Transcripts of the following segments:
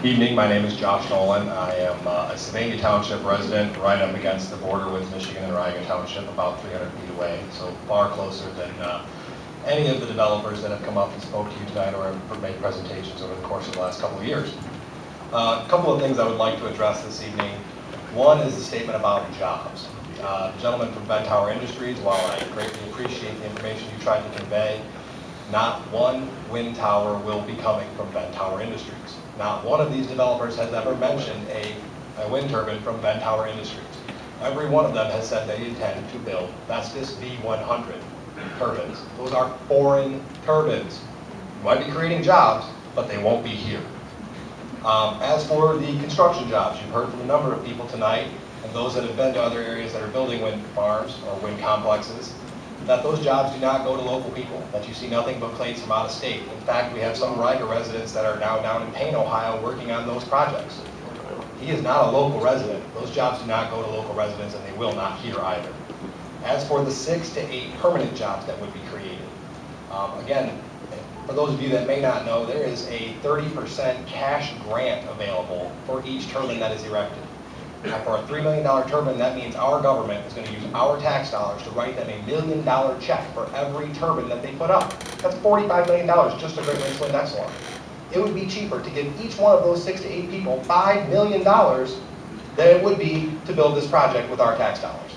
Evening, my name is Josh Noland. I am a Riga Township resident right up against the border with Michigan and Riga Township, about 300 feet away, so far closer than any of the developers that have come up and spoke to you tonight or have made presentations over the course of the last couple of years. A couple of things I would like to address this evening. One is the statement about jobs. The gentleman from Ben Tower Industries, while I greatly appreciate the information you tried to convey, not one wind tower will be coming from Ben Tower Industries. Not one of these developers has ever mentioned a wind turbine from Ben Tower Industries. Every one of them has said they intend to build Vestas V100 turbines. Those are foreign turbines. You might be creating jobs, but they won't be here. As for the construction jobs, you've heard from a number of people tonight, and those that have been to other areas that are building wind farms or wind complexes, that those jobs do not go to local people, that you see nothing but plates from out of state. In fact, we have some Riga residents that are now down in Payne, Ohio working on those projects. He is not a local resident. Those jobs do not go to local residents, and they will not here either. As for the 6 to 8 permanent jobs that would be created, again, for those of you that may not know, there is a 30% cash grant available for each turbine that is erected. Now, for a $3 million turbine, that means our government is going to use our tax dollars to write them $1 million check for every turbine that they put up. That's $45 million just to Great Lakes Wind Excellent. It would be cheaper to give each one of those 6 to 8 people $5 million than it would be to build this project with our tax dollars.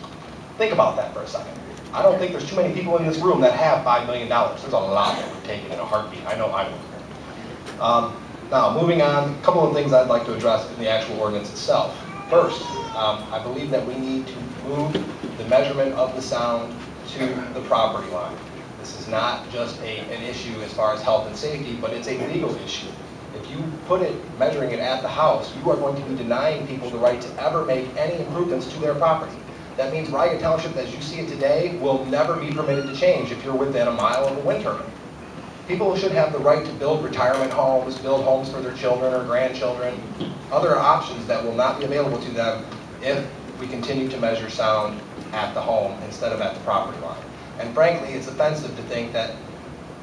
Think about that for a second. I don't think there's too many people in this room that have $5 million. There's a lot that would take it in a heartbeat. I know I would. Now, moving on, a couple of things I'd like to address in the actual ordinance itself. First, I believe that we need to move the measurement of the sound to the property line. This is not just an issue as far as health and safety, but it's a legal issue. If you put it, measuring it at the house, you are going to be denying people the right to ever make any improvements to their property. That means Riga Township, as you see it today, will never be permitted to change if you're within a mile of a wind turbine. People should have the right to build retirement homes, build homes for their children or grandchildren, other options that will not be available to them if we continue to measure sound at the home instead of at the property line. And frankly, it's offensive to think that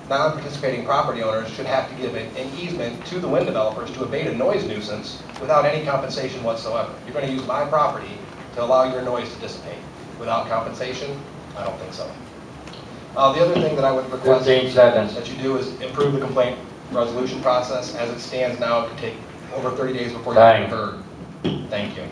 non-participating property owners should have to give an easement to the wind developers to abate a noise nuisance without any compensation whatsoever. You're going to use my property to allow your noise to dissipate. Without compensation? I don't think so. The other thing that I would request that you do is improve the complaint resolution process. As it stands now, it could take over 30 days before you get heard. Thank you.